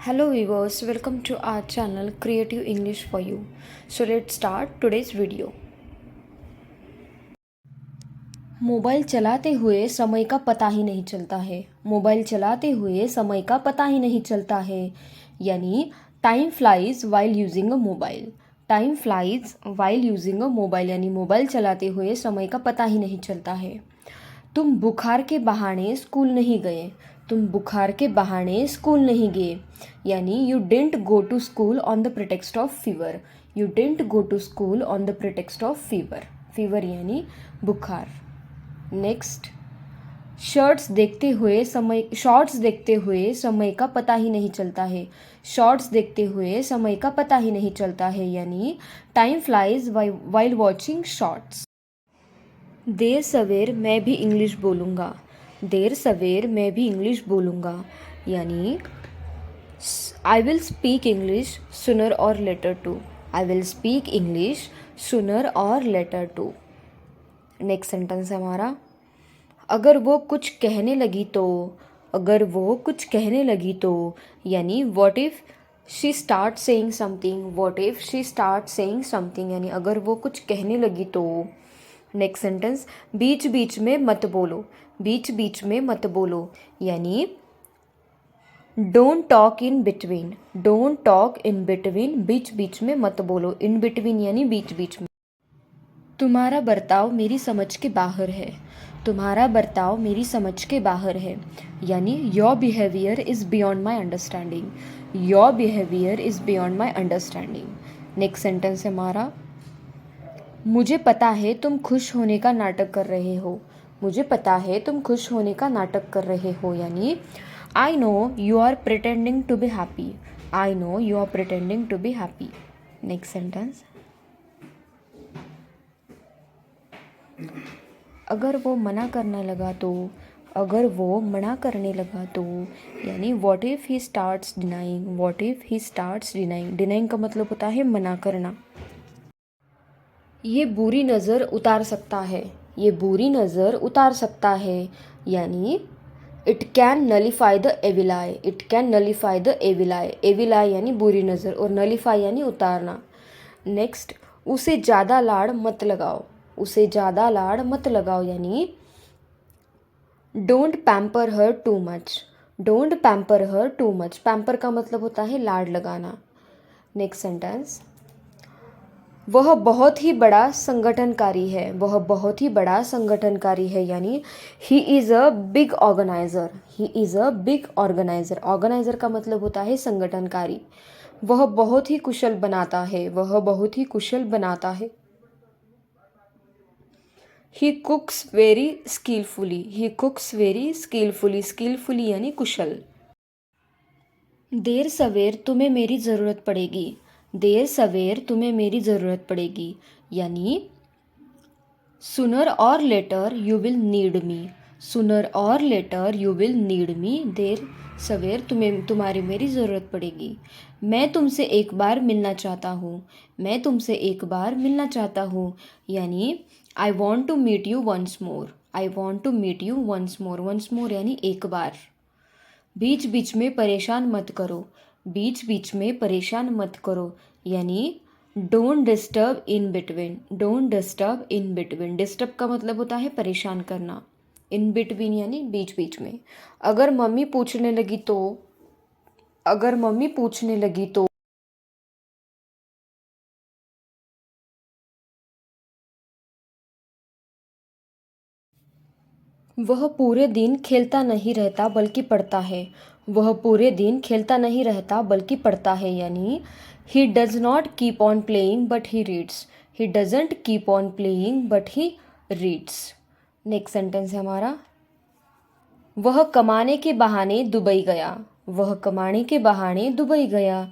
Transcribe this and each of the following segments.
Hello viewers, welcome to our channel Creative English for You. So let's start today's video. Mobile चलाते हुए समय का पता ही नहीं चलता है। मोबाइल चलाते हुए समय का पता ही नहीं चलता है, यानी time flies while using a mobile. Time flies while using a mobile यानी मोबाइल चलाते हुए समय का पता ही नहीं चलता है। तुम बुखार के बहाने स्कूल नहीं गए। तुम बुखार के बहाने स्कूल नहीं गए, यानी you didn't go to school on the pretext of fever. You didn't go to school on the pretext of fever. Fever यानी बुखार। नेक्स्ट, शॉर्ट्स देखते हुए समय का पता ही नहीं चलता है। शॉर्ट्स देखते हुए समय का पता ही नहीं चलता है, यानी time flies while watching shorts. देर सवेर मैं भी इंग्लिश बोलूँगा। देर सवेर मैं भी इंग्लिश बोलूँगा, यानी I will speak English sooner or later too. I will speak English sooner or later to. Next sentence है हमारा, अगर वो कुछ कहने लगी तो। अगर वो कुछ कहने लगी तो, यानी what if she start saying something. What if she start saying something, यानी अगर वो कुछ कहने लगी तो। नेक्स्ट सेंटेंस, बीच बीच में मत बोलो। बीच बीच में मत बोलो, यानी don't talk in between. Don't talk in between, बीच बीच में मत बोलो। इन बिटवीन यानी बीच बीच में। तुम्हारा बर्ताव मेरी समझ के बाहर है। तुम्हारा बर्ताव मेरी समझ के बाहर है, यानी your behaviour is beyond my understanding. Your behaviour is beyond my understanding. Next sentence है हमारा, मुझे पता है तुम खुश होने का नाटक कर रहे हो। मुझे पता है तुम खुश होने का नाटक कर रहे हो, यानी I know you are pretending to be happy. I know you are pretending to be happy. Next sentence, अगर वो मना करने लगा तो। अगर वो मना करने लगा तो, यानी what if he starts denying. What if he starts denying. Denying का मतलब होता है मना करना। ये बुरी नज़र उतार सकता है। ये बुरी नज़र उतार सकता है, यानी it can nullify the evil eye. It can nullify the evil eye. Evil eye यानी बुरी नज़र और नलीफाई यानी उतारना। नेक्स्ट, उसे ज़्यादा लाड़ मत लगाओ। उसे ज़्यादा लाड़ मत लगाओ, यानी don't pamper her too much. Don't pamper her too much. Pamper का मतलब होता है लाड़ लगाना। नेक्स्ट सेंटेंस, वह बहुत ही बड़ा संगठनकारी है। वह बहुत ही बड़ा संगठनकारी है, यानी he is a big organiser. He is a big organiser. Organiser का मतलब होता है संगठनकारी। वह बहुत ही कुशल बनाता है। वह बहुत ही कुशल बनाता है। ही कुक्स वेरी स्किलफुली। ही कुक्स वेरी स्किलफुली। स्किलफुली यानी कुशल। देर सवेर तुम्हें मेरी ज़रूरत पड़ेगी। देर सवेर तुम्हें मेरी ज़रूरत पड़ेगी, यानी sooner or later you will need me. Sooner or later you will need me. देर सवेर तुम्हारी मेरी ज़रूरत पड़ेगी। मैं तुमसे एक बार मिलना चाहता हूँ। मैं तुमसे एक बार मिलना चाहता हूँ, यानी I want to meet you once more. I want to meet you once more. Once more यानी एक बार। बीच बीच में परेशान मत करो। बीच बीच में परेशान मत करो, यानी don't disturb in between. Don't disturb in between. Disturb का मतलब होता है परेशान करना। इन बिटवीन यानी बीच बीच में। अगर मम्मी पूछने लगी तो। अगर मम्मी पूछने लगी तो, वह पूरे दिन खेलता नहीं रहता बल्कि पढ़ता है। वह पूरे दिन खेलता नहीं रहता बल्कि पढ़ता है, यानी he does not keep on playing but he reads. He doesn't keep on playing but he reads. Next sentence है हमारा, वह कमाने के बहाने दुबई गया। वह कमाने के बहाने दुबई गया,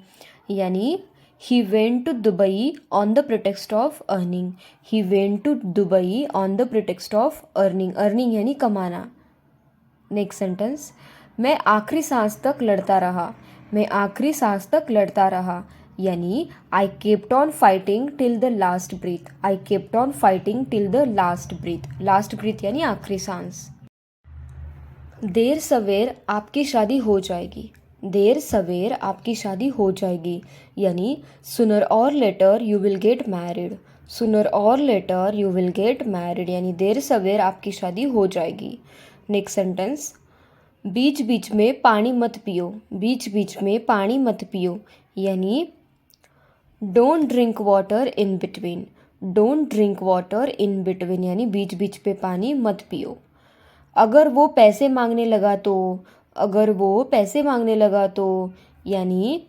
यानी he went to Dubai on the pretext of earning. He went to Dubai on the pretext of earning. Earning यानी कमाना। नेक्स्ट सेंटेंस, मैं आखिरी सांस तक लड़ता रहा। मैं आखिरी सांस तक लड़ता रहा, यानी I kept on fighting till the last breath. I kept on fighting till the last breath. Last breath यानी आखिरी सांस। देर सवेर आपकी शादी हो जाएगी। देर सवेर आपकी शादी हो जाएगी, यानी sooner or later you will get married. Sooner or later you will get married यानी देर सवेर आपकी शादी हो जाएगी। नेक्स्ट सेंटेंस, बीच बीच में पानी मत पियो। बीच बीच में पानी मत पियो यानी don't drink water in between. Don't drink water in between यानी बीच बीच पे पानी मत पियो। अगर वो पैसे मांगने लगा तो, अगर वो पैसे मांगने लगा तो यानी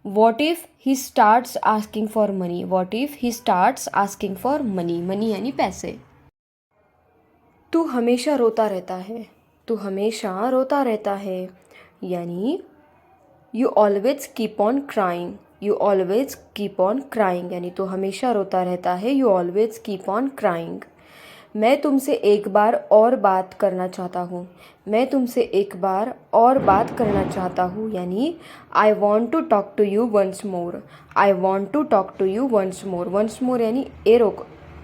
what if he starts asking for money. What if he starts asking for money. Money यानी पैसे। तू हमेशा रोता रहता है। तू हमेशा रोता रहता है यानी you always keep on crying. You always keep on crying यानी तू हमेशा रोता रहता है। You always keep on crying. मैं तुमसे एक बार और बात करना चाहता हूँ। मैं तुमसे एक बार और बात करना चाहता हूँ यानी I want to talk to you once more. I want to talk to you once more. Once more यानी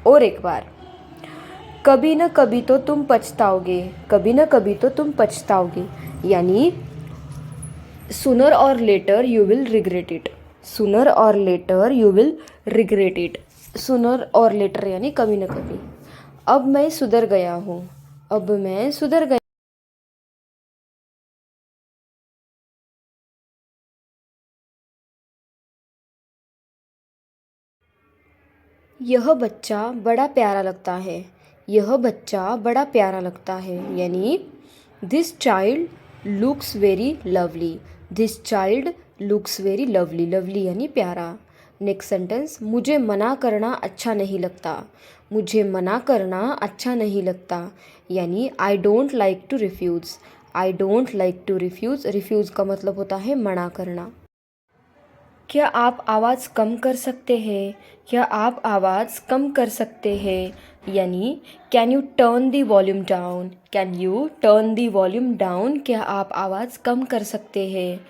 और एक बार। कभी न कभी तो तुम पछताओगे। कभी न कभी तो तुम पछताओगे यानी sooner or later you will regret it. Sooner or later you will regret it. Sooner or later यानी कभी न कभी। अब मैं सुधर गया हूँ। अब मैं सुधर गया। यह बच्चा बड़ा प्यारा लगता है। यह बच्चा बड़ा प्यारा लगता है यानी this child looks very lovely. This child looks very lovely. Lovely यानी प्यारा। नेक्स्ट सेंटेंस, मुझे मना करना अच्छा नहीं लगता। मुझे मना करना अच्छा नहीं लगता यानी I don't like to refuse. I don't like to refuse. Refuse का मतलब होता है मना करना। क्या आप आवाज़ कम कर सकते हैं। क्या आप आवाज़ कम कर सकते हैं यानी can U turn the volume down. Can U turn the volume down. क्या आप आवाज़ कम कर सकते हैं।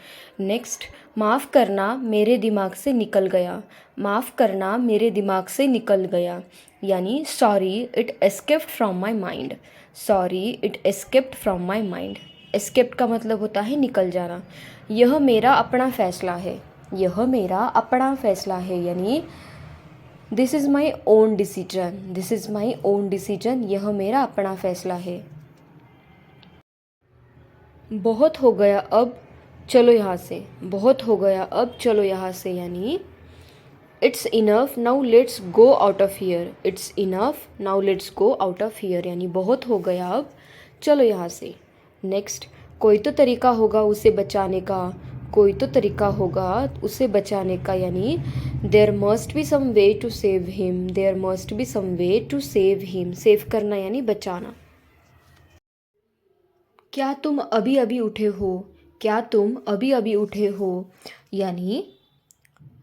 नेक्स्ट, माफ़ करना मेरे दिमाग से निकल गया। माफ़ करना मेरे दिमाग से निकल गया यानी sorry it escaped from my mind. Sorry it escaped from my mind. Escaped का मतलब होता है निकल जाना। यह मेरा अपना फ़ैसला है। यह मेरा अपना फ़ैसला है यानी this is my own decision. This is my own decision. यह मेरा अपना फ़ैसला है। बहुत हो गया अब चलो यहाँ से। बहुत हो गया अब चलो यहाँ से यानी it's enough now let's go out of here. It's enough now let's go out of here यानी बहुत हो गया अब चलो यहाँ से। नेक्स्ट, कोई तो तरीका होगा उसे बचाने का। कोई तो तरीका होगा उसे बचाने का यानी there must be some way to save him. There must be some way to save him. Save करना यानी बचाना। क्या तुम अभी अभी उठे हो। क्या तुम अभी अभी उठे हो यानी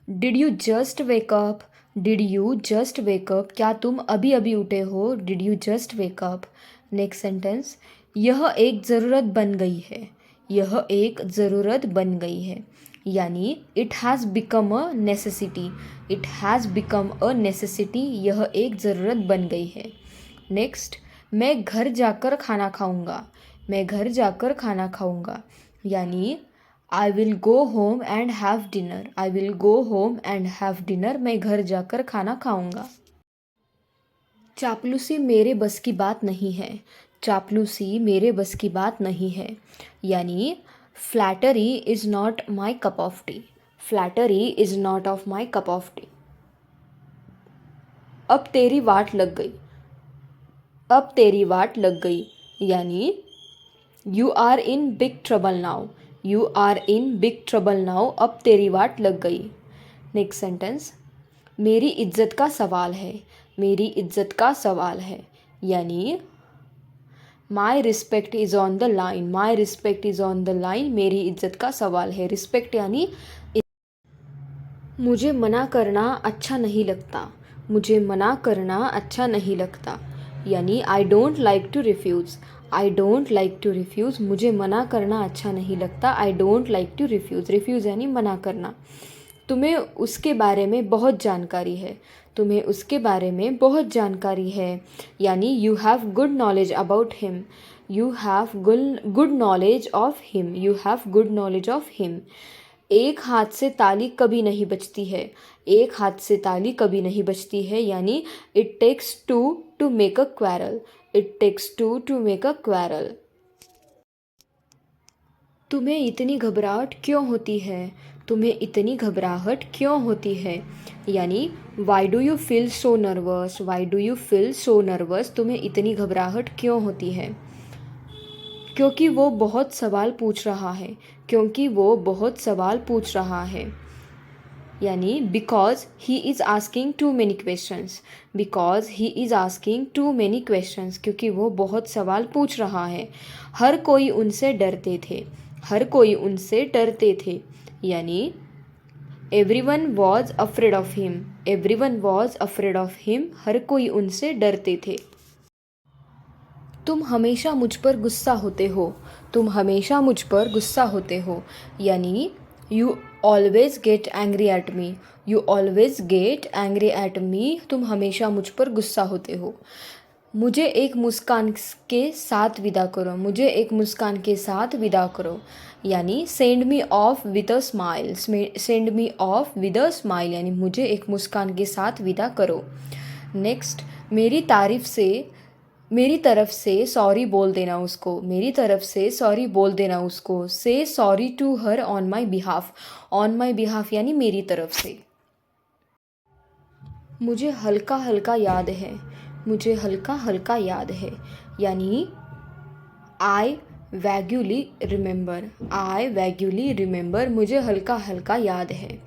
did you just wake up. Did you just wake up. क्या तुम अभी अभी उठे हो। Did you just wake up. Next sentence, यह एक ज़रूरत बन गई है। यह एक ज़रूरत बन गई है यानी it has become a necessity. It has become a necessity. यह एक ज़रूरत बन गई है। नेक्स्ट, मैं घर जाकर खाना खाऊंगा। मैं घर जाकर खाना खाऊंगा यानी I will go home and have dinner. I will go home and have dinner. मैं घर जाकर खाना खाऊंगा। चापलूसी मेरे बस की बात नहीं है। चापलूसी मेरे बस की बात नहीं है यानी flattery is not my cup of T. Flattery is not of my cup of T. अब तेरी वाट लग गई। अब तेरी वाट लग गई यानी you are in big trouble now. You are in big trouble now. अब तेरी वाट लग गई। नेक्स्ट सेंटेंस, मेरी इज्जत का सवाल है। मेरी इज्जत का सवाल है यानी my respect is on the line. My respect is on the line. मेरी इज्जत का सवाल है। रिस्पेक्ट यानी मुझे मना करना अच्छा नहीं लगता। मुझे मना करना अच्छा नहीं लगता यानी I don't like to refuse. I don't like to refuse. मुझे मना करना अच्छा नहीं लगता। I don't like to refuse. Refuse यानी मना करना। तुम्हें उसके बारे में बहुत जानकारी है। तुम्हें उसके बारे में बहुत जानकारी है यानी you have good knowledge about him. You have good knowledge of him, you have good knowledge of him. एक हाथ से ताली कभी नहीं बजती है, एक हाथ से ताली कभी नहीं बजती है, यानी it takes two to make a quarrel, it takes two to make a quarrel. तुम्हें इतनी घबराहट क्यों होती है, तुम्हें इतनी घबराहट क्यों होती है, यानी why do you feel so nervous, why do you feel so nervous, तुम्हें इतनी घबराहट क्यों होती है। क्योंकि वो बहुत सवाल पूछ रहा है, क्योंकि वो बहुत सवाल पूछ रहा है, यानी because he is asking too many questions, because he is asking too many questions, क्योंकि वो बहुत सवाल पूछ रहा है। हर कोई उनसे डरते थे, हर कोई उनसे डरते थे, यानी everyone was afraid of him, everyone was afraid of him, हर कोई उनसे डरते थे। तुम हमेशा मुझ पर गुस्सा होते हो, तुम हमेशा मुझ पर गुस्सा होते हो, यानी you always get angry at me, you always get angry at me, तुम हमेशा मुझ पर गुस्सा होते हो। मुझे एक मुस्कान के साथ विदा करो, मुझे एक मुस्कान के साथ विदा करो, यानी send me of with a smile, send me of with a smile, यानी मुझे एक मुस्कान के साथ विदा करो। नेक्स्ट, मेरी तरफ से सॉरी बोल देना उसको, मेरी तरफ से सॉरी बोल देना उसको, से sorry to her on my behalf, on my behalf यानी मेरी तरफ से। मुझे हल्का हल्का याद है, मुझे हल्का हल्का याद है, यानी आई वैग्यूली रिमेंबर, आई वैग्यूली रिमेंबर, मुझे हल्का हल्का याद है।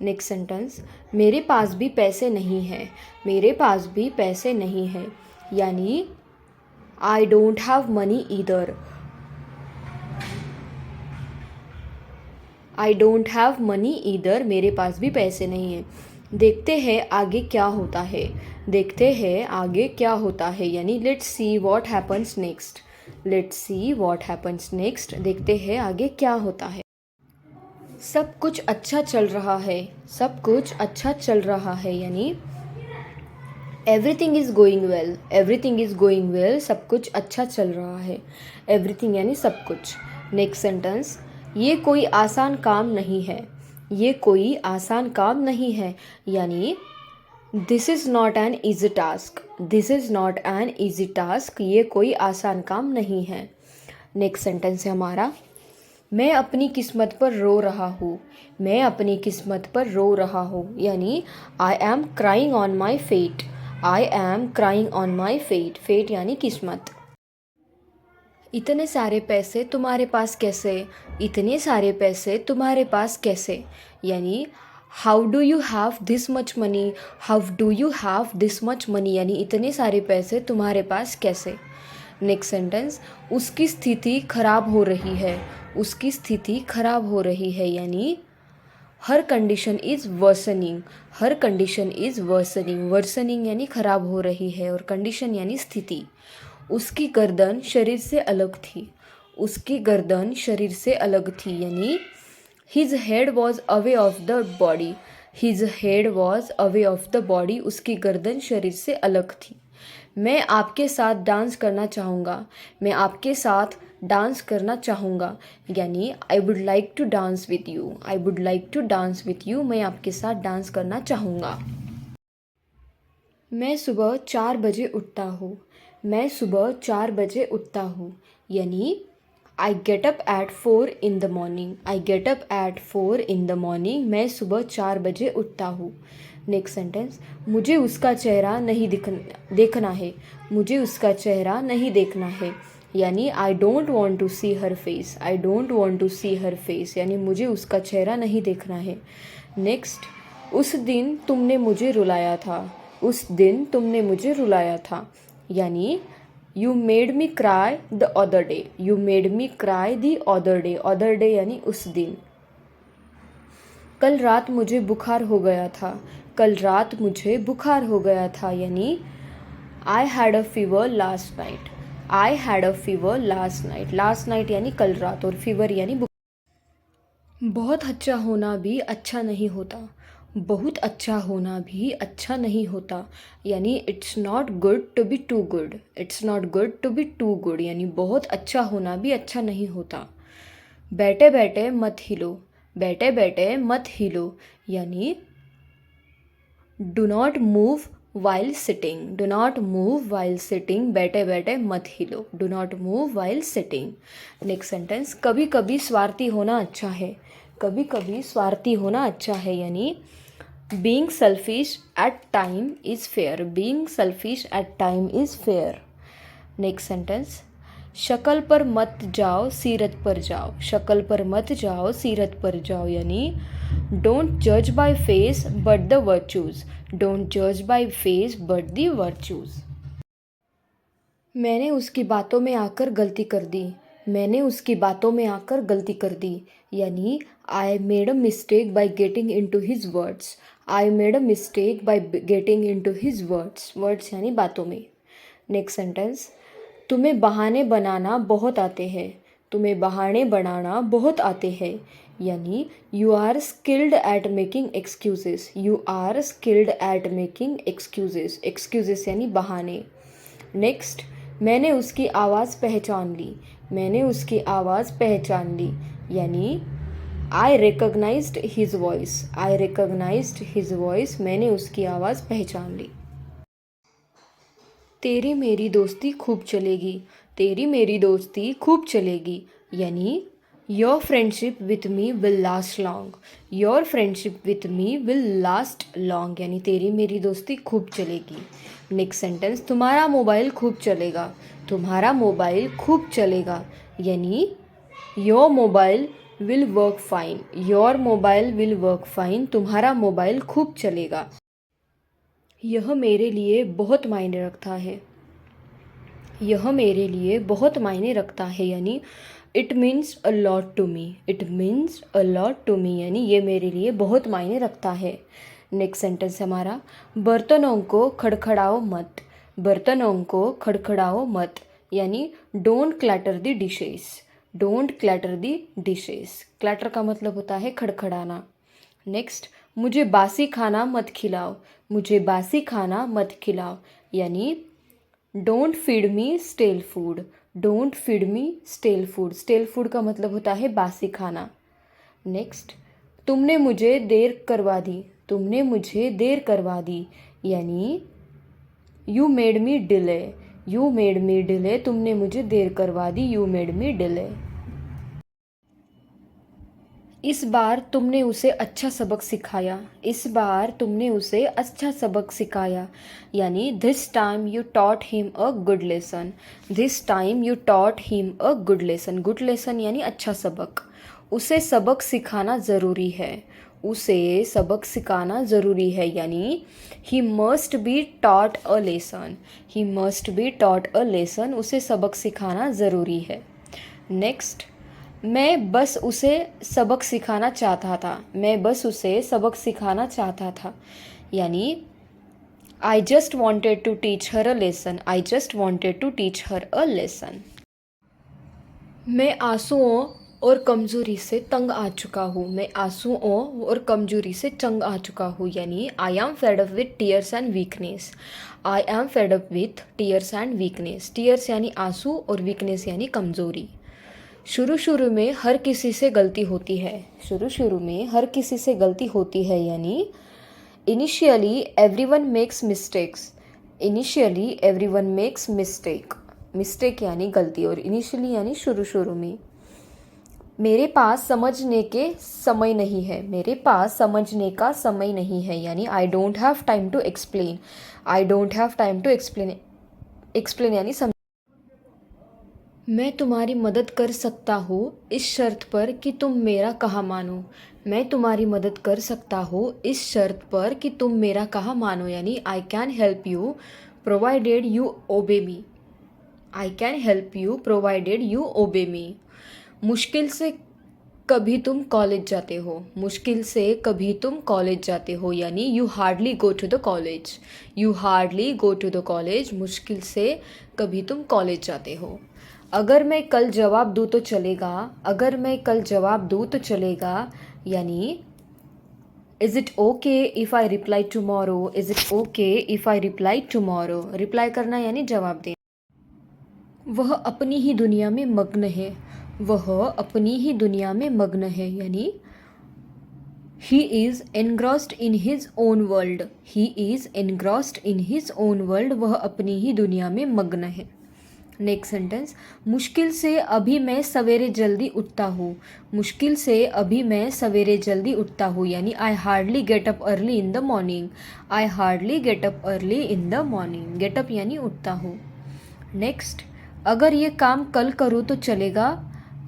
नेक्स्ट सेंटेंस, मेरे पास भी पैसे नहीं है, मेरे पास भी पैसे नहीं है, यानी I don't have money either, I don't have money either, मेरे पास भी पैसे नहीं हैं। देखते हैं आगे क्या होता है, देखते हैं आगे क्या होता है, यानी let's see what happens next, let's see what happens next, देखते हैं आगे क्या होता है। सब कुछ अच्छा चल रहा है, सब कुछ अच्छा चल रहा है, यानी everything is going well, everything is going well, सब कुछ अच्छा चल रहा है, एवरीथिंग यानी सब कुछ। नेक्स्ट सेंटेंस, ये कोई आसान काम नहीं है, ये कोई आसान काम नहीं है, यानी this is not an easy task, this is not an easy task, ये कोई आसान काम नहीं है। नेक्स्ट सेंटेंस है हमारा, मैं अपनी किस्मत पर रो रहा हूँ, मैं अपनी किस्मत पर रो रहा हूँ, यानी I am crying on my fate, I am crying on my fate, fate यानी किस्मत। इतने सारे पैसे तुम्हारे पास कैसे, इतने सारे पैसे तुम्हारे पास कैसे, यानी how do you have this much money, how do you have this much money, यानी इतने सारे पैसे तुम्हारे पास कैसे। नेक्स्ट सेंटेंस, उसकी स्थिति खराब हो रही है, उसकी स्थिति खराब हो रही है, यानी her condition is worsening, her condition is worsening, worsening यानी खराब हो रही है और कंडीशन यानी स्थिति। उसकी गर्दन शरीर से अलग थी, उसकी गर्दन शरीर से अलग थी, यानी his head was away of the body, his head was away of the body, उसकी गर्दन शरीर से अलग थी। मैं आपके साथ डांस करना चाहूँगा, मैं आपके साथ डांस करना चाहूँगा, यानी I would like to dance with you, I would like to dance with you, मैं आपके साथ डांस करना चाहूँगा। मैं सुबह 4 बजे उठता हूँ, मैं सुबह 4 बजे उठता हूँ, यानी I get up at 4 in the morning, I get up at 4 in the morning, मैं सुबह 4 बजे उठता हूँ। नेक्स्ट सेंटेंस, मुझे उसका चेहरा नहीं देखना है, मुझे उसका चेहरा नहीं देखना है, यानी I don't want to see her face, I don't want to see her face, यानी मुझे उसका चेहरा नहीं देखना है। नेक्स्ट, उस दिन तुमने मुझे रुलाया था, उस दिन तुमने मुझे रुलाया था, यानी you made me cry the other day, you made me cry the other day यानी उस दिन। कल रात मुझे बुखार हो गया था, कल रात मुझे बुखार हो गया था, यानी I had a fever last night, I had a fever last night, last night यानी कल रात और फीवर यानी बुखार। बहुत अच्छा होना भी अच्छा नहीं होता, बहुत अच्छा होना भी अच्छा नहीं होता, यानी it's not good to be too good. It's not good to be too good यानी बहुत अच्छा होना भी अच्छा नहीं होता। बैठे बैठे मत हिलो, बैठे बैठे मत हिलो यानी do not move while sitting. Do not move while sitting, बैठे बैठे मत हिलो, do not move while sitting. Next sentence, कभी कभी स्वार्थी होना अच्छा है। कभी कभी स्वार्थी होना अच्छा है यानी being selfish at time is fair. Being selfish at time is fair. Next sentence, शक्ल पर मत जाओ सीरत पर जाओ। शक्ल पर मत जाओ सीरत पर जाओ यानी डोंट जज by face but the virtues. Don't जज by face but the virtues. मैंने उसकी बातों में आकर गलती कर दी। मैंने उसकी बातों में आकर गलती कर दी यानी I made a mistake by getting into his words. I made a mistake by getting into his words. Words यानी बातों में। नेक्स्ट सेंटेंस, तुम्हें बहाने बनाना बहुत आते हैं। तुम्हें बहाने बनाना बहुत आते हैं यानी you are skilled at making excuses. You are skilled at making excuses. Excuses यानी बहाने। नेक्स्ट, मैंने उसकी आवाज़ पहचान ली। मैंने उसकी आवाज़ पहचान ली यानी आई रिकग्नाइज्ड हिज वॉइस। आई रिकग्नाइज्ड हिज वॉइस, मैंने उसकी आवाज़ पहचान ली। तेरी मेरी दोस्ती खूब चलेगी। तेरी मेरी दोस्ती खूब चलेगी यानी your friendship with me will last long. Your friendship with me will last long यानी तेरी मेरी दोस्ती खूब चलेगी। नेक्स्ट सेंटेंस, तुम्हारा मोबाइल खूब चलेगा। तुम्हारा मोबाइल खूब चलेगा यानी your mobile will work fine. Your mobile will work fine, तुम्हारा मोबाइल खूब चलेगा। यह मेरे लिए बहुत मायने रखता है। यह मेरे लिए बहुत मायने रखता है यानी it means a lot to me. It means a lot to me यानी ये मेरे लिए बहुत मायने रखता है। नेक्स्ट सेंटेंस हमारा, बर्तनों को खड़खड़ाओ मत। बर्तनों को खड़खड़ाओ मत यानी don't clatter the dishes. Don't clatter the dishes. Clatter का मतलब होता है खड़खड़ाना। नेक्स्ट, मुझे बासी खाना मत खिलाओ। मुझे बासी खाना मत खिलाओ यानी don't feed me stele food. Don't feed me stele food. Stele food का मतलब होता है बासी खाना। नेक्स्ट, तुमने मुझे देर करवा दी। तुमने मुझे देर करवा दी यानी you made me delay. You made me delay, तुमने मुझे देर करवा दी, यू मेड मी डिले। इस बार तुमने उसे अच्छा सबक सिखाया। इस बार तुमने उसे अच्छा सबक सिखाया यानी this time you taught him a good lesson. This time you taught him a good lesson. Good lesson यानी अच्छा सबक। उसे सबक सिखाना ज़रूरी है। उसे सबक सिखाना ज़रूरी है यानी he must be taught a lesson. He must be taught a lesson, उसे सबक सिखाना ज़रूरी है। नेक्स्ट, मैं बस उसे सबक सिखाना चाहता था। मैं बस उसे सबक सिखाना चाहता था यानी I just wanted to teach her a lesson. I just wanted to teach her a lesson. मैं आंसुओं और कमज़ोरी से तंग आ चुका हूँ। मैं आंसुओं और कमज़ोरी से तंग आ चुका हूँ यानी I am fed up with tears and weakness. I am fed up with tears and weakness. Tears यानी आंसू और वीकनेस यानी कमज़ोरी। शुरू शुरू में हर किसी से गलती होती है। शुरू शुरू में हर किसी से गलती होती है यानी initially everyone makes mistakes. Initially everyone makes mistake. Mistake यानी गलती और इनिशियली यानी शुरू शुरू में। मेरे पास समझने के समय नहीं है। मेरे पास समझने का समय नहीं है यानी I don't have time to explain. I don't have time to explain. Explain यानी समझ। मैं तुम्हारी मदद कर सकता हूँ इस शर्त पर कि तुम मेरा कहा मानो। मैं तुम्हारी मदद कर सकता हूँ इस शर्त पर कि तुम मेरा कहा मानो यानी I can help you provided you obey me. I can help you provided you obey me. मुश्किल से कभी तुम कॉलेज जाते हो। मुश्किल से कभी तुम कॉलेज जाते हो यानी you hardly go to the college. You hardly go to the college, मुश्किल से कभी तुम कॉलेज जाते हो। अगर मैं कल जवाब दूँ तो चलेगा। अगर मैं कल जवाब दूँ तो चलेगा यानी is it okay if I reply tomorrow, is it okay if I reply tomorrow, reply करना यानी जवाब देना। वह अपनी ही दुनिया में मग्न है, वह अपनी ही दुनिया में मग्न है यानी he is engrossed in his own world, he is engrossed in his own world, वह अपनी ही दुनिया में मग्न है। नेक्स्ट सेंटेंस, मुश्किल से अभी मैं सवेरे जल्दी उठता हूँ, मुश्किल से अभी मैं सवेरे जल्दी उठता हूँ यानी I hardly get up early in the morning, I hardly get up early in the morning, get up यानी उठता हूँ। नेक्स्ट, अगर ये काम कल करूँ तो चलेगा,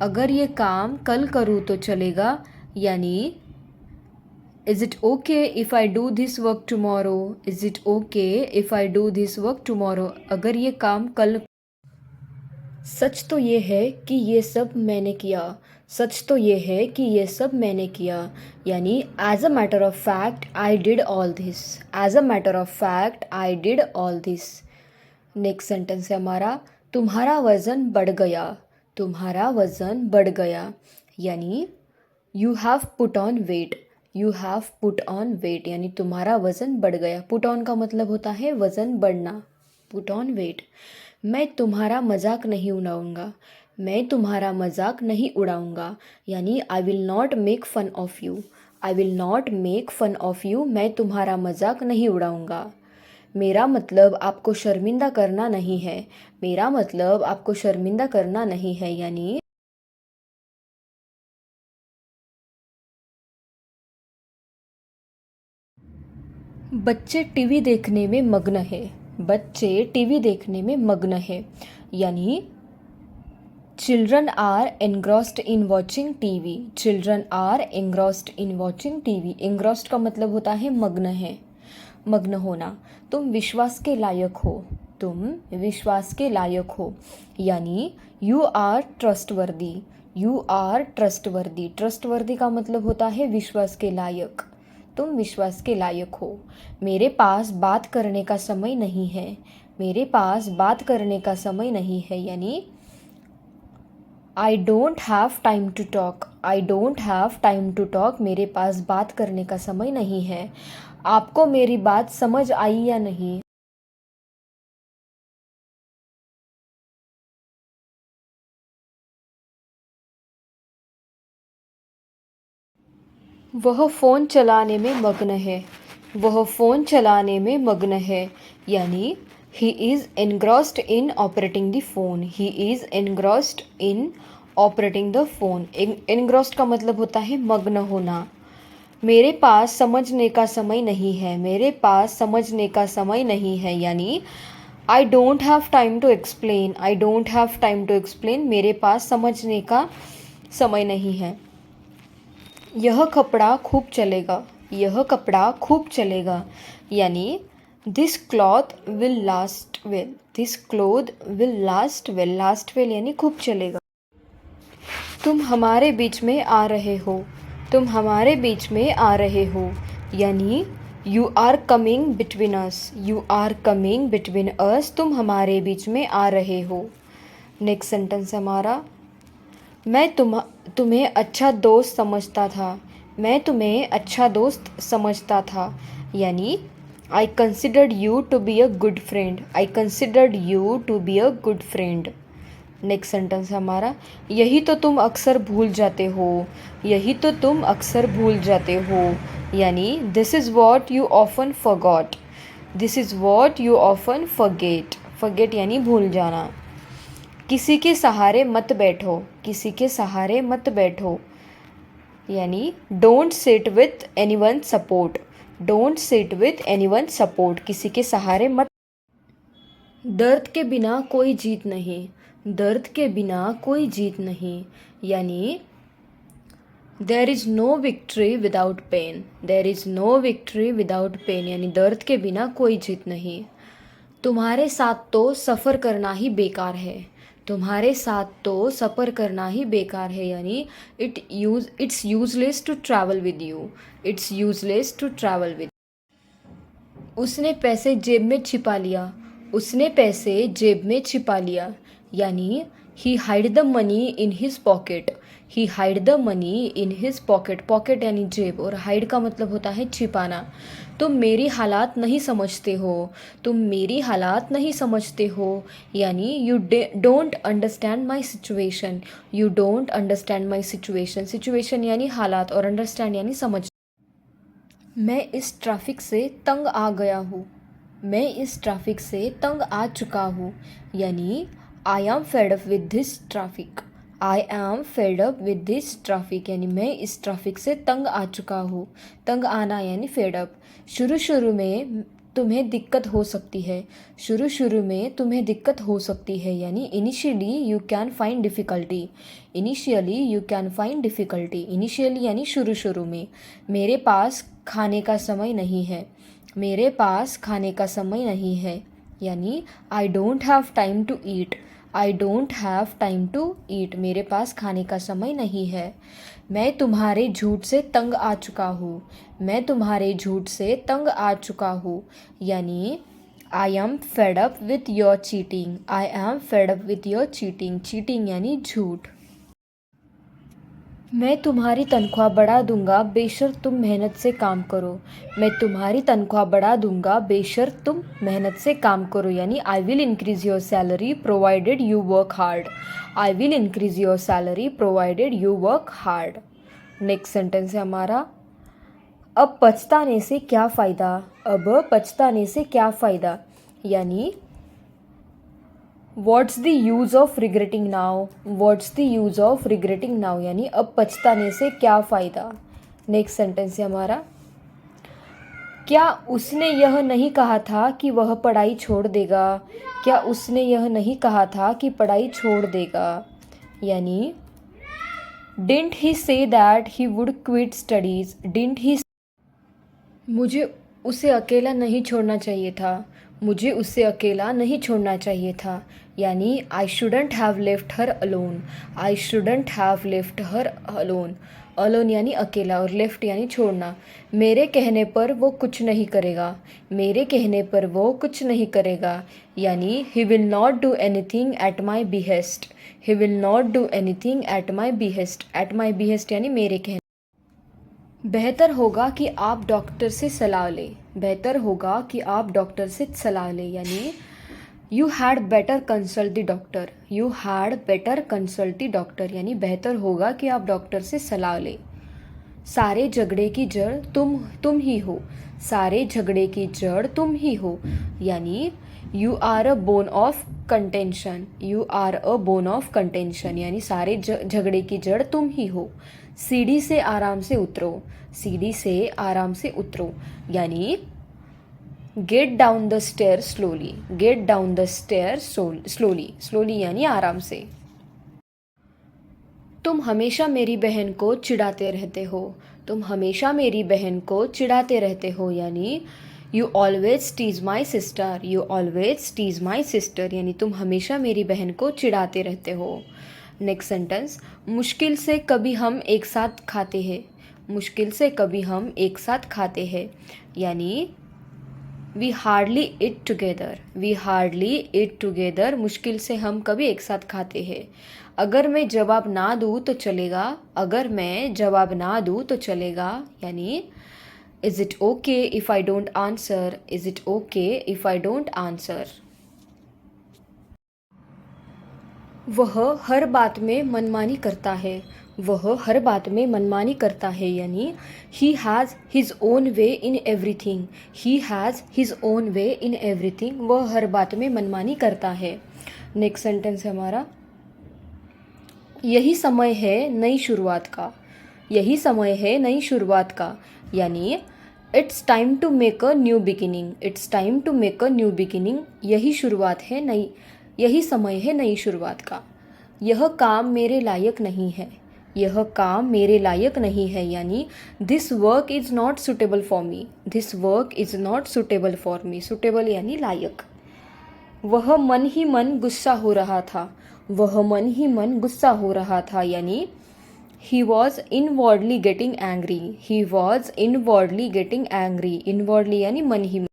अगर ये काम कल करूँ तो चलेगा यानी Is it okay if I do this work tomorrow? Is it okay if I do this work tomorrow? अगर ये काम कल, सच तो ये है कि ये सब मैंने किया, सच तो ये है कि ये सब मैंने किया यानी as a matter of fact I did all this, as a matter of fact I did all this. Next sentence है हमारा, तुम्हारा वज़न बढ़ गया, तुम्हारा वज़न बढ़ गया यानी you have put on weight, you have put on weight यानी तुम्हारा वज़न बढ़ गया। पुट ऑन का मतलब होता है वज़न बढ़ना, पुट ऑन वेट। मैं तुम्हारा मजाक नहीं उड़ाऊँगा, मैं तुम्हारा मजाक नहीं उड़ाऊँगा यानी I will not make fun of you, I will not make fun of you, मैं तुम्हारा मजाक नहीं उड़ाऊँगा। मेरा मतलब आपको शर्मिंदा करना नहीं है, मेरा मतलब आपको शर्मिंदा करना नहीं है यानी बच्चे टीवी देखने में मग्न है, बच्चे टीवी देखने में मग्न है यानी children are engrossed in watching TV, children are engrossed in watching TV. Engrossed का मतलब होता है मग्न है, मग्न होना। तुम विश्वास के लायक हो, तुम विश्वास के लायक हो यानी you are trustworthy, you are trustworthy. Trustworthy का मतलब होता है विश्वास के लायक, तुम विश्वास के लायक हो। मेरे पास बात करने का समय नहीं है, मेरे पास बात करने का समय नहीं है यानी I don't have time to talk, I don't have time to talk, मेरे पास बात करने का समय नहीं है। आपको मेरी बात समझ आई या नहीं? वह फ़ोन चलाने में मग्न है, वह फ़ोन चलाने में मग्न है यानी he is engrossed in operating the phone, he is engrossed in operating the phone. Engrossed का मतलब होता है मग्न होना। मेरे पास समझने का समय नहीं है, मेरे पास समझने का समय नहीं है यानी I don't have time to explain, I don't have time to explain, मेरे पास समझने का समय नहीं है। यह कपड़ा खूब चलेगा, यह कपड़ा खूब चलेगा यानी this cloth will last well, this cloth will last well, last well यानी खूब चलेगा। तुम हमारे बीच में आ रहे हो, तुम हमारे बीच में आ रहे हो यानी you are coming between us, you are coming between us, तुम हमारे बीच में आ रहे हो। नेक्स्ट सेंटेंस हमारा, मैं तुम्हें अच्छा दोस्त समझता था, मैं तुम्हें अच्छा दोस्त समझता था यानी I considered you to be a good friend, I considered you to be a good friend. Next sentence हमारा, यही तो तुम अक्सर भूल जाते हो, यही तो तुम अक्सर भूल जाते हो यानी this is what you often forgot, this is what you often forget, forget यानी भूल जाना। किसी के सहारे मत बैठो, किसी के सहारे मत बैठो यानी don't sit with anyone support, don't sit with anyone support, किसी के सहारे मत। दर्द के बिना कोई जीत नहीं, दर्द के बिना कोई जीत नहीं यानी there is no victory without pain, there is no victory without pain यानी दर्द के बिना कोई जीत नहीं। तुम्हारे साथ तो सफ़र करना ही बेकार है, तुम्हारे साथ तो सफ़र करना ही बेकार है यानी it's useless to travel with you, it's useless to travel with. उसने पैसे जेब में छिपा लिया, उसने पैसे जेब में छिपा लिया यानी he hide the money in his pocket, he hide the money in his pocket, pocket यानी जेब, और हाइड का मतलब होता है छिपाना। तुम मेरी हालात नहीं समझते हो, तुम मेरी हालात नहीं समझते हो, यानी you don't understand my situation, you don't understand my situation, situation यानी हालात और अंडरस्टैंड यानी समझ। मैं इस ट्रैफिक से तंग आ गया हूँ, मैं इस ट्रैफिक से तंग आ चुका हूँ, यानी I am fed up with this traffic, I am fed up with this traffic, यानी मैं इस ट्रैफिक से तंग आ चुका हूँ। तंग आना यानी फेड अप। शुरू शुरू में तुम्हें दिक्कत हो सकती है, शुरू शुरू में तुम्हें दिक्कत हो सकती है, यानी initially you can find difficulty, initially you can find difficulty, initially यानी शुरू शुरू में। मेरे पास खाने का समय नहीं है, मेरे पास खाने का समय नहीं है, यानी I don't have time to eat, I don't have time to eat, मेरे पास खाने का समय नहीं है। मैं तुम्हारे झूठ से तंग आ चुका हूँ, मैं तुम्हारे झूठ से तंग आ चुका हूँ, यानी I am fed up with your cheating, I am fed up with your cheating, cheating यानी झूठ। मैं तुम्हारी तनख्वाह बढ़ा दूंगा बेशर्त तुम मेहनत से काम करो, मैं तुम्हारी तनख्वाह बढ़ा दूंगा बेशर्त तुम मेहनत से काम करो, यानी I will increase your salary provided you work hard, I will increase your salary provided you work hard. Next sentence है हमारा, अब पछताने से क्या फ़ायदा, अब पछताने से क्या फ़ायदा, यानी what's the use of regretting now, what's the use of regretting now, यानी अब पछताने से क्या फ़ायदा। नेक्स्ट सेंटेंस है हमारा, क्या उसने यह नहीं कहा था कि वह पढ़ाई छोड़ देगा, क्या उसने यह नहीं कहा था कि पढ़ाई छोड़ देगा, यानी didn't he say that he would quit studies, didn't he, मुझे उसे अकेला नहीं छोड़ना चाहिए था, मुझे उसे अकेला नहीं छोड़ना चाहिए था, यानी I shouldn't have left her alone, I shouldn't have left her alone, alone यानी अकेला और लेफ्ट यानी छोड़ना। मेरे कहने पर वो कुछ नहीं करेगा, मेरे कहने पर वो कुछ नहीं करेगा, यानी he will not do anything at my behest, he will not do anything at my behest, at my behest यानी मेरे कहने। बेहतर होगा कि आप डॉक्टर से सलाह लें, बेहतर होगा कि आप डॉक्टर से सलाह लें, यानी you had better consult the doctor, you had better consult the doctor, यानी बेहतर होगा कि आप डॉक्टर से सलाह लें। सारे झगड़े की जड़ तुम ही हो, सारे झगड़े की जड़ तुम ही हो, यानी you are a bone of contention, you are a bone of contention, यानी सारे झगड़े की जड़ तुम ही हो। सीढ़ी से आराम से उतरो, सीढ़ी से आराम से उतरो, यानी get down the stair slowly, get down the stair slowly, slowly यानी आराम से। तुम हमेशा मेरी बहन को चिढ़ाते रहते हो, तुम हमेशा मेरी बहन को चिढ़ाते रहते हो, यानी you always tease my sister, you always tease my sister, यानी तुम हमेशा मेरी बहन को चिढ़ाते रहते हो। नेक्स्ट सेंटेंस, मुश्किल से कभी हम एक साथ खाते हैं, मुश्किल से कभी हम एक साथ खाते हैं, यानी we hardly eat together, we hardly eat together, मुश्किल से हम कभी एक साथ खाते हैं। अगर मैं जवाब ना दूँ तो चलेगा, अगर मैं जवाब ना दूँ तो चलेगा, यानी is it okay if I don't answer, is it okay if I don't answer. वह हर बात में मनमानी करता है, वह हर बात में मनमानी करता है, यानी he has his own way in everything, he has his own way in everything, वह हर बात में मनमानी करता है। नेक्स्ट सेंटेंस है हमारा, यही समय है नई शुरुआत का, यही समय है नई शुरुआत का, यानी it's time to make a new beginning, it's time to make a new beginning, यही शुरुआत है नई, यही समय है नई शुरुआत का। यह काम मेरे लायक नहीं है, यह काम मेरे लायक नहीं है, यानी this work is not suitable for me, this work is not suitable for me, suitable यानी लायक। वह मन ही मन गुस्सा हो रहा था, वह मन ही मन गुस्सा हो रहा था, यानी he was inwardly getting angry, he was inwardly getting angry, inwardly यानी मन ही मन।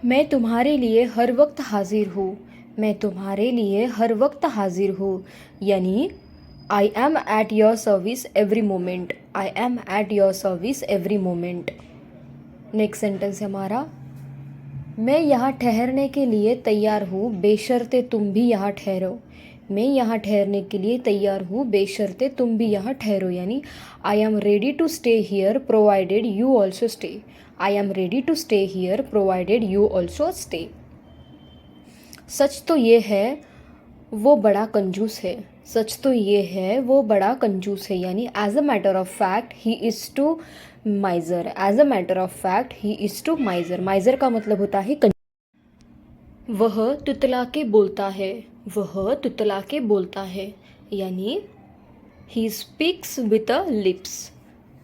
मैं तुम्हारे लिए हर वक्त हाजिर हूँ, मैं तुम्हारे लिए हर वक्त हाजिर हूँ, यानी I M at your service every moment, I am at your service every moment. Next sentence है हमारा, मैं यहाँ ठहरने के लिए तैयार हूँ बेशर्ते तुम भी यहाँ ठहरो। मैं यहाँ ठहरने के लिए तैयार हूँ बेशर्ते तुम भी यहाँ ठहरो, यानी I am ready to stay here provided you also stay. I am ready to stay here provided you also stay. सच तो ये है वो बड़ा कंजूस है, सच तो ये है वो बड़ा कंजूस है, यानी as a matter of fact he is too miser. As a matter of fact he is too miser. Miser का मतलब होता है वह तुतला के बोलता है, वह तुतला के बोलता है, यानी he speaks with a lips,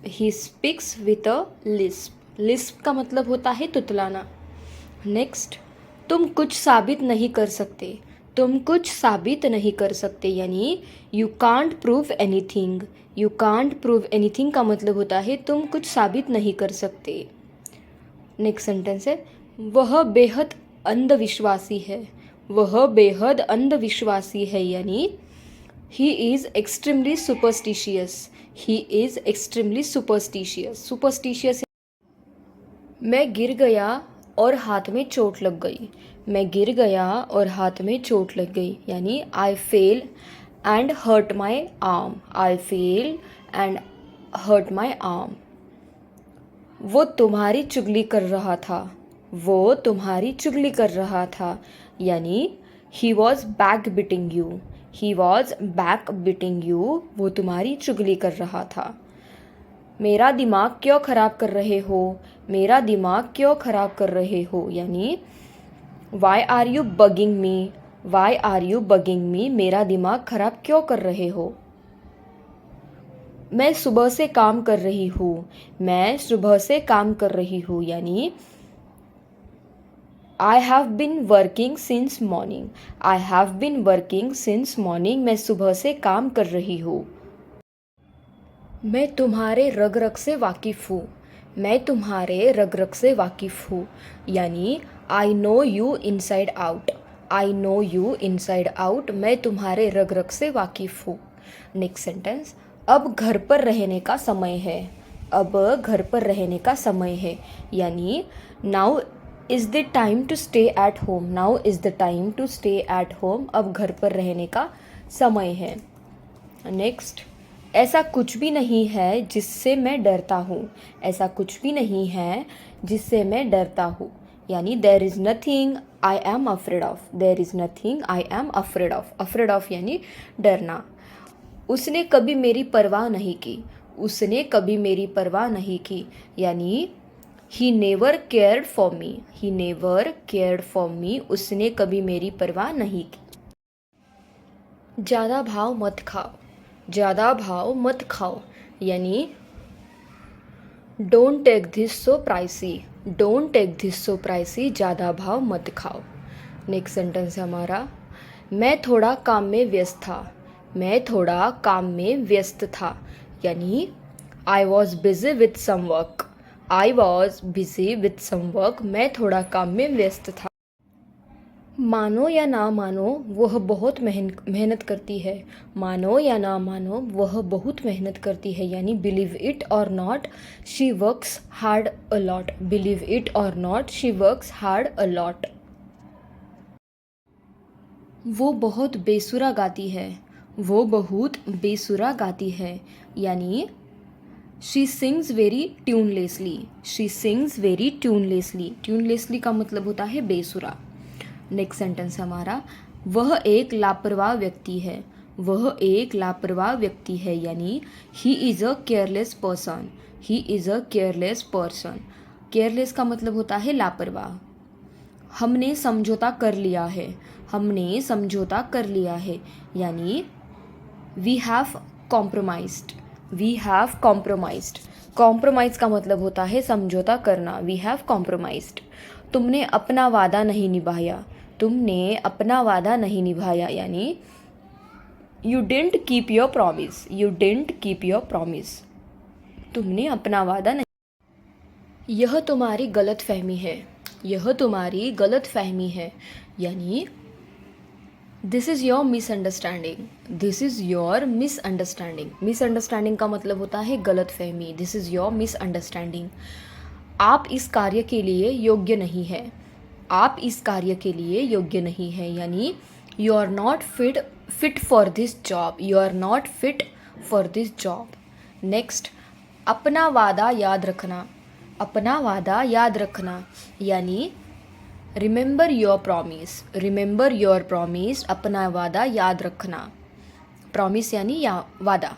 he speaks with a Lisp. Lisp का मतलब होता है तुतलाना। नेक्स्ट, तुम कुछ साबित नहीं कर सकते, तुम कुछ साबित नहीं कर सकते, यानी you can't prove anything. You can't prove anything का मतलब होता है तुम कुछ साबित नहीं कर सकते। नेक्स्ट सेंटेंस है, वह बेहद अंधविश्वासी है, वह बेहद अंधविश्वासी है, यानी he is extremely superstitious, he is extremely superstitious. Superstitious, मैं गिर गया और हाथ में चोट लग गई, मैं गिर गया और हाथ में चोट लग गई, यानी I fell and hurt my arm, I fell and hurt my arm. वो तुम्हारी चुगली कर रहा था, वो तुम्हारी चुगली कर रहा था, यानी he was back beating you, he was back beating you, वो तुम्हारी चुगली कर रहा था। मेरा दिमाग क्यों ख़राब कर रहे हो, मेरा दिमाग क्यों ख़राब कर रहे हो, यानी why are you bugging me, why are you bugging me, मेरा दिमाग ख़राब क्यों कर रहे हो। मैं सुबह से काम कर रही हूँ, मैं सुबह से काम कर रही हूँ, यानी I have been working since morning, I have been working since morning, मैं सुबह से काम कर रही हूँ। मैं तुम्हारे रग रग से वाकिफ़ हूँ, मैं तुम्हारे रग रग से वाकिफ़ हूँ, यानी I know you inside out, I know you inside out, मैं तुम्हारे रग रग से वाकिफ़ हूँ। नेक्स्ट सेंटेंस, अब घर पर रहने का समय है, अब घर पर रहने का समय है, यानी now is the time to stay at home, now is the time to stay at home, अब घर पर रहने का समय है। नेक्स्ट, ऐसा कुछ भी नहीं है जिससे मैं डरता हूँ, ऐसा कुछ भी नहीं है जिससे मैं डरता हूँ, यानी there is nothing I am afraid of, there is nothing I am afraid of. Afraid of यानी डरना। उसने कभी मेरी परवाह नहीं की, उसने कभी मेरी परवाह नहीं की, यानी he never cared for me, he never cared for me, उसने कभी मेरी परवाह नहीं की। ज़्यादा भाव मत खाओ, ज़्यादा भाव मत खाओ, यानी don't take this so pricey, don't take this so pricey, ज़्यादा भाव मत खाओ। नेक्स्ट सेंटेंस है हमारा, मैं थोड़ा काम में व्यस्त था, मैं थोड़ा काम में व्यस्त था, यानी I was busy with some work, I was busy with some work, मैं थोड़ा काम में व्यस्त था। मानो या ना मानो वह बहुत मेहनत करती है, मानो या ना मानो वह बहुत मेहनत करती है, यानी believe it or not she works hard a lot, believe it or not she works hard a lot. वो बहुत बेसुरा गाती है, वो बहुत बेसुरा गाती है, यानी she sings very tunelessly, she sings very tunelessly. Tunelessly का मतलब होता है बेसुरा। नेक्स्ट सेंटेंस हमारा, वह एक लापरवाह व्यक्ति है, वह एक लापरवाह व्यक्ति है, यानी he is a careless person, he is a careless person. Careless का मतलब होता है लापरवाह। हमने समझौता कर लिया है, हमने समझौता कर लिया है, यानी we have compromised, we have compromised. Compromise का मतलब होता है समझौता करना, वी हैव कॉम्प्रोमाइज्ड। तुमने अपना वादा नहीं निभाया, तुमने अपना वादा नहीं निभाया, यानी you didn't keep your promise, you didn't keep your promise, तुमने अपना वादा नहीं। यह तुम्हारी गलत फहमी है, यह तुम्हारी गलत फहमी है, यानी this is your misunderstanding, this is your misunderstanding. Misunderstanding का मतलब होता है गलत फहमी। This is your misunderstanding. आप इस कार्य के लिए योग्य नहीं है, आप इस कार्य के लिए योग्य नहीं है, यानी you are not fit for this job, you are not fit for this job. Next, अपना वादा याद रखना, अपना वादा याद रखना, यानी remember your promise, remember your promise, अपना वादा याद रखना। प्रॉमिस यानी वादा।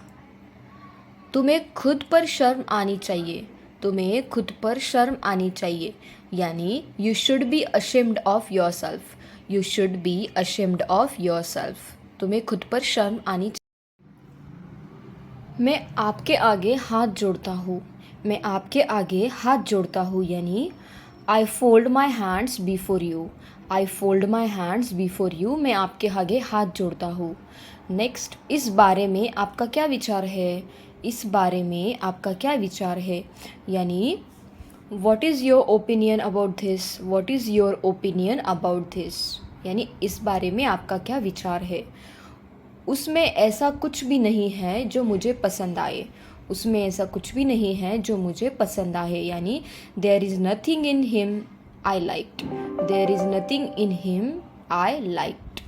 तुम्हें खुद पर शर्म आनी चाहिए, तुम्हें खुद पर शर्म आनी चाहिए, यानी you should be ashamed of your self, you should be ashamed of your self. तुम्हें खुद पर शर्म आनी चाहिए। मैं आपके आगे हाथ जोड़ता हूँ, मैं आपके आगे हाथ जोड़ता हूँ, यानी I fold my hands before you, I fold my hands before you. मैं आपके आगे हाथ जोड़ता हूँ। नेक्स्ट, इस बारे में आपका क्या विचार है, इस बारे में आपका क्या विचार है, यानी what is your opinion about this, what is your opinion about this, यानी इस बारे में आपका क्या विचार है। उसमें ऐसा कुछ भी नहीं है जो मुझे पसंद आए, उसमें ऐसा कुछ भी नहीं है जो मुझे पसंद आए, यानी there is nothing in him I liked, there is nothing in him I liked.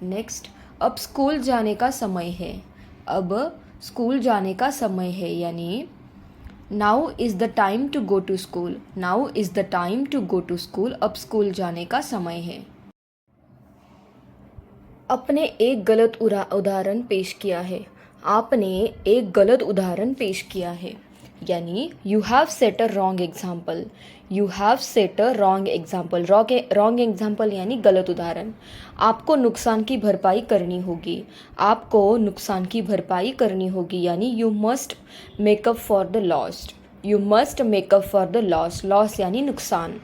Next, अब स्कूल जाने का समय है, अब स्कूल जाने का समय है, यानी now is the time to go to school, now is the time to go to school, अब स्कूल जाने का समय है। आपने एक गलत उदाहरण पेश किया है, आपने एक गलत उदाहरण पेश किया है, यानी you have set a wrong example, you have set a wrong example. Wrong example यानी गलत उदाहरण। आपको नुकसान की भरपाई करनी होगी, आपको नुकसान की भरपाई करनी होगी, यानी you must makeup for the lost, you must makeup for the loss, loss यानी नुकसान।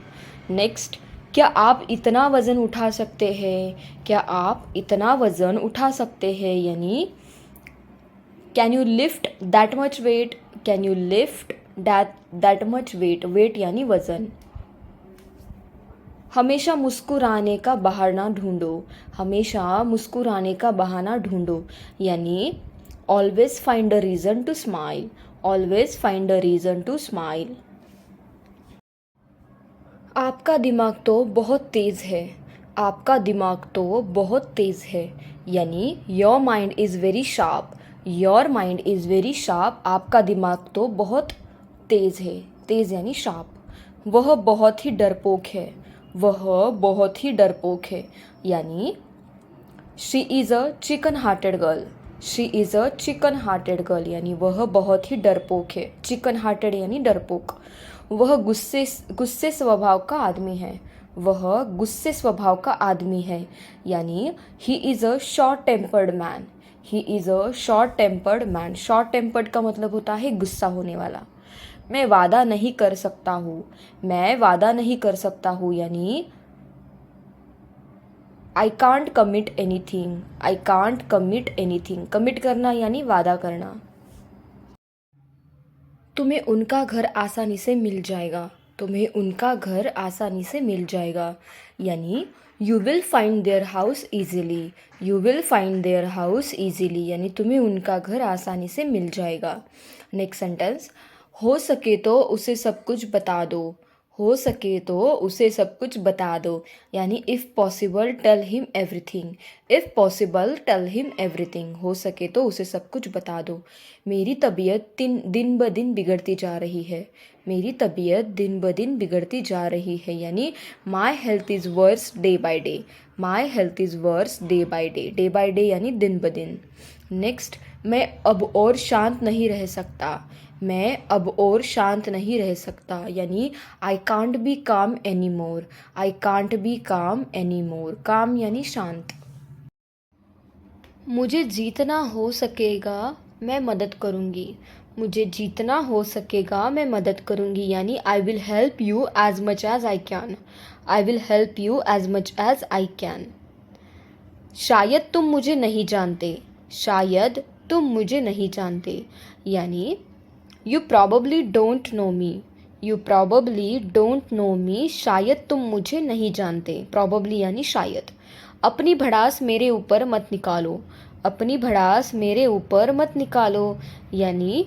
नेक्स्ट, क्या आप इतना वज़न उठा सकते हैं, क्या आप इतना वज़न उठा सकते हैं, यानी can you lift that much weight, can you lift that much weight, weight यानी वज़न। हमेशा मुस्कुराने का बहाना ढूंढो, हमेशा मुस्कुराने का बहाना ढूंढो, यानी always find a reason to smile, always find a reason to smile. आपका दिमाग तो बहुत तेज़ है, आपका दिमाग तो बहुत तेज़ है, यानी your mind is very sharp, your mind is very sharp. आपका दिमाग तो बहुत तेज़ है, तेज़ यानी शार्प। वह बहुत ही डरपोक है, वह बहुत ही डरपोक है, यानी she is a chicken hearted girl, she is a chicken hearted girl, यानी वह बहुत ही डरपोक है। चिकन हार्टेड यानी डरपोक। वह गुस्से स्वभाव का आदमी है, वह गुस्से स्वभाव का आदमी है, यानी he is a short tempered man, he is a short tempered man. Short tempered का मतलब होता है गुस्सा होने वाला। मैं वादा नहीं कर सकता हूँ, मैं वादा नहीं कर सकता हूँ, यानी I can't commit anything, I can't commit anything. Commit करना यानी वादा करना। तुम्हें उनका घर आसानी से मिल जाएगा, तुम्हें उनका घर आसानी से मिल जाएगा, यानी you will find their house easily, you will find their house easily, यानी तुम्हें उनका घर आसानी से मिल जाएगा। नेक्स्ट सेंटेंस, हो सके तो उसे सब कुछ बता दो, हो सके तो उसे सब कुछ बता दो, यानी if possible tell him everything, if possible tell him everything. हो सके तो उसे सब कुछ बता दो। मेरी तबीयत दिन ब दिन बिगड़ती जा रही है, मेरी तबीयत दिन ब दिन बिगड़ती जा रही है, यानी my health is verse day by day, my health is verse day by day, day by day यानी दिन ब दिन। नेक्स्ट, मैं अब और शांत नहीं रह सकता, मैं अब और शांत नहीं रह सकता, यानी आई कांट बी काम any more, I can't be काम एनी मोर। काम यानी शांत। मुझे जीतना हो सकेगा मैं मदद करूँगी, मुझे जीतना हो सकेगा मैं मदद करूँगी, यानी I will help you as much as I can, I will help you as much as I can. शायद तुम मुझे नहीं जानते, शायद तुम मुझे नहीं जानते, यानी you probably don't know me, you probably don't know me. शायद तुम मुझे नहीं जानते, प्रॉबली यानी शायद। अपनी भड़ास मेरे ऊपर मत निकालो, अपनी भड़ास मेरे ऊपर मत निकालो, यानी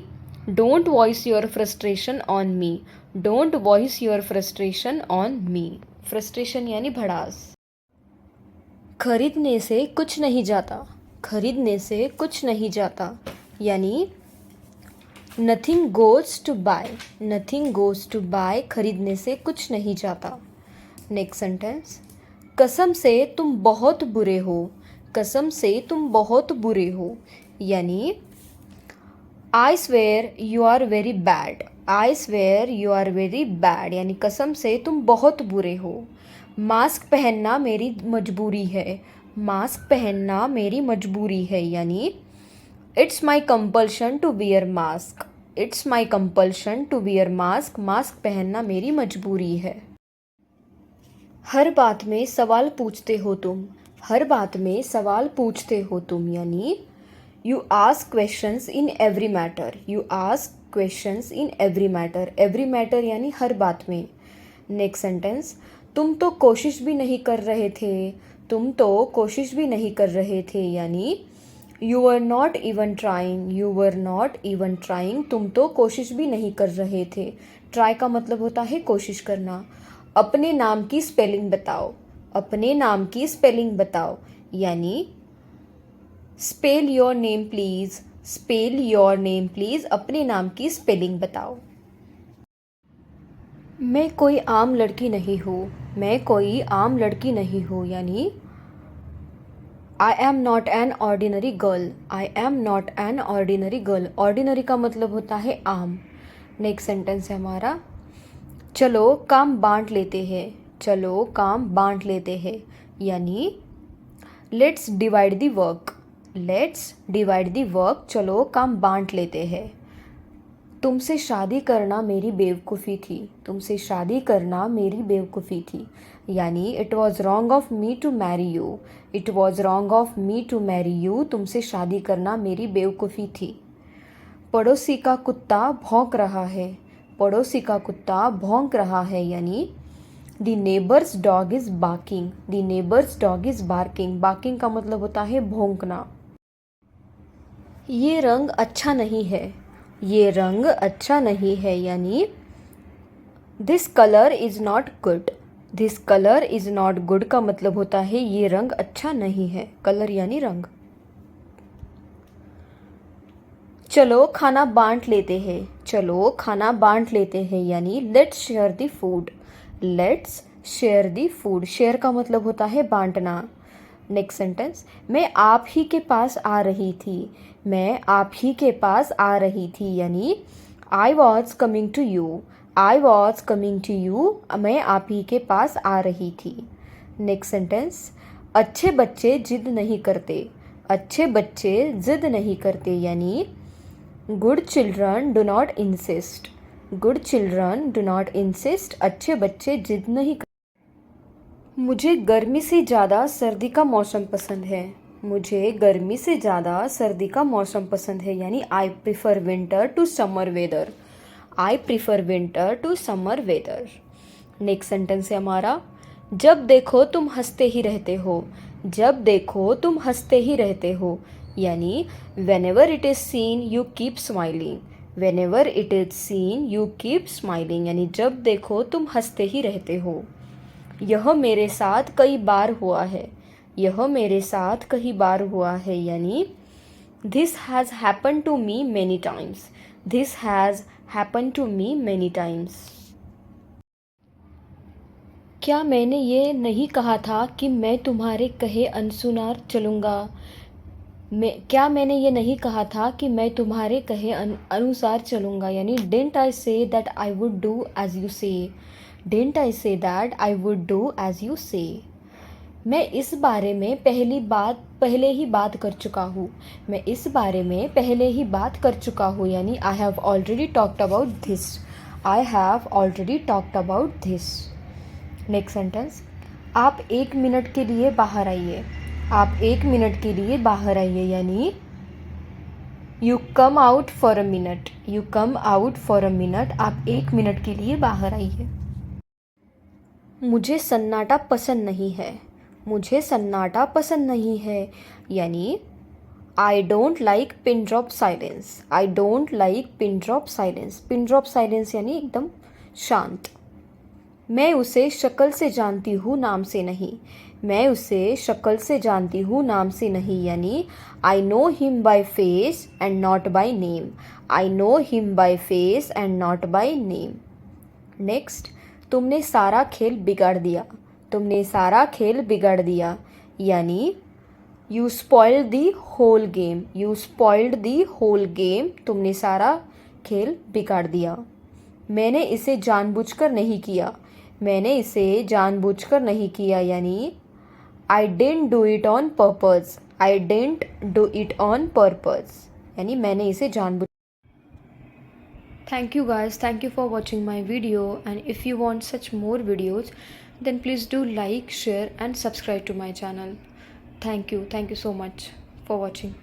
don't voice your frustration on me, don't voice your frustration on me. Frustration यानी भड़ास। खरीदने से कुछ नहीं जाता, खरीदने से कुछ नहीं जाता, यानी nothing goes to buy, nothing goes to buy, खरीदने से कुछ नहीं जाता। नेक्स्ट सेंटेंस, कसम से तुम बहुत बुरे हो, कसम से तुम बहुत बुरे हो, यानी I swear you are very bad, I swear you are very bad, यानी कसम से तुम बहुत बुरे हो। मास्क पहनना मेरी मजबूरी है, मास्क पहनना मेरी मजबूरी है, यानी it's my compulsion to wear mask, it's my compulsion to wear mask, mask पहनना मेरी मजबूरी है। हर बात में सवाल पूछते हो तुम, हर बात में सवाल पूछते हो तुम, यानी you ask questions in every matter, you ask questions in every matter, every matter यानी हर बात में। नेक्स्ट सेंटेंस, तुम तो कोशिश भी नहीं कर रहे थे, तुम तो कोशिश भी नहीं कर रहे थे, यानी you were not even trying, you were not even trying, तुम तो कोशिश भी नहीं कर रहे थे। ट्राई का मतलब होता है कोशिश करना। अपने नाम की स्पेलिंग बताओ, अपने नाम की स्पेलिंग बताओ, यानी spell your name please, spell your name please, अपने नाम की स्पेलिंग बताओ। मैं कोई आम लड़की नहीं हूँ, मैं कोई आम लड़की नहीं हूँ, यानी I am not an ordinary girl, I am not an ordinary girl, ordinary का मतलब होता है आम। नेक्स्ट सेंटेंस है हमारा, चलो काम बांट लेते हैं, चलो काम बांट लेते हैं, यानी let's divide the work, let's divide the work, चलो काम बांट लेते हैं। तुमसे शादी करना मेरी बेवकूफ़ी थी, तुमसे शादी करना मेरी बेवकूफ़ी थी, यानी it was wrong of me to marry you, it was wrong of me to marry you, तुमसे शादी करना मेरी बेवकूफ़ी थी। पड़ोसी का कुत्ता भौंक रहा है, पड़ोसी का कुत्ता भौंक रहा है, यानी the neighbours dog is barking, the neighbours dog is barking, barking का मतलब होता है भौंकना। ये रंग अच्छा नहीं है, ये रंग अच्छा नहीं है, यानी this colour is not good, this colour is not good का मतलब होता है ये रंग अच्छा नहीं है, कलर यानी रंग। चलो खाना बांट लेते हैं, चलो खाना बांट लेते हैं, यानी let's share the food, let's share the food, share का मतलब होता है बांटना। नेक्स्ट सेंटेंस, मैं आप ही के पास आ रही थी, मैं आप ही के पास आ रही थी, यानी I was coming to you, I was coming to you, मैं आप ही के पास आ रही थी। नेक्स्ट सेंटेंस, अच्छे बच्चे जिद नहीं करते, अच्छे बच्चे जिद नहीं करते, यानी good children do not insist, good children do not insist, अच्छे बच्चे जिद नहीं करते। मुझे गर्मी से ज़्यादा सर्दी का मौसम पसंद है, मुझे गर्मी से ज़्यादा सर्दी का मौसम पसंद है, यानी I prefer winter to summer weather, I prefer winter to summer weather. Next sentence है हमारा, जब देखो तुम हंसते ही रहते हो, जब देखो तुम हंसते ही रहते हो, यानी whenever it is seen you keep smiling, whenever it is seen you keep smiling, यानी जब देखो तुम हंसते ही रहते हो। यह मेरे साथ कई बार हुआ है, यह मेरे साथ कई बार हुआ है, यानी this has happen to me many times, this has happen to me many times. क्या मैंने ये नहीं कहा था कि मैं तुम्हारे कहे अनुसार चलूँगा, क्या मैंने ये नहीं कहा था कि मैं तुम्हारे कहे अनुसार चलूँगा, यानी didn't I say that I would do as you say, didn't I say that I would do as you say. मैं इस बारे में पहले ही बात कर चुका हूँ, मैं इस बारे में पहले ही बात कर चुका हूँ, यानी I have already talked about this, I have already talked about this. Next sentence, आप 1 मिनट के लिए बाहर आइए, आप 1 मिनट के लिए बाहर आइए, यानी you come out for a minute, you come out for a minute, आप 1 मिनट के लिए बाहर आइए। मुझे सन्नाटा पसंद नहीं है, मुझे सन्नाटा पसंद नहीं है, यानी I don't like pin drop silence. I don't like pin drop silence. Pin drop silence यानी एकदम शांत। मैं उसे शक्ल से जानती हूँ, नाम से नहीं। मैं उसे शक्ल से जानती हूँ, नाम से नहीं, यानी I know him by face and not by name. I know him by face and not by name. Next, तुमने सारा खेल बिगाड़ दिया। तुमने सारा खेल बिगाड़ दिया, यानी you spoiled the whole game. You spoiled the whole game. तुमने सारा खेल बिगाड़ दिया। मैंने इसे जानबूझकर नहीं किया। मैंने इसे जानबूझकर नहीं किया, यानी I didn't do it on purpose. I didn't do it on purpose, यानी मैंने इसे जानबूझ। Thank you guys. Thank you for watching my video, and if you want such more videos, then please do like, share and subscribe to my channel. Thank you so much for watching.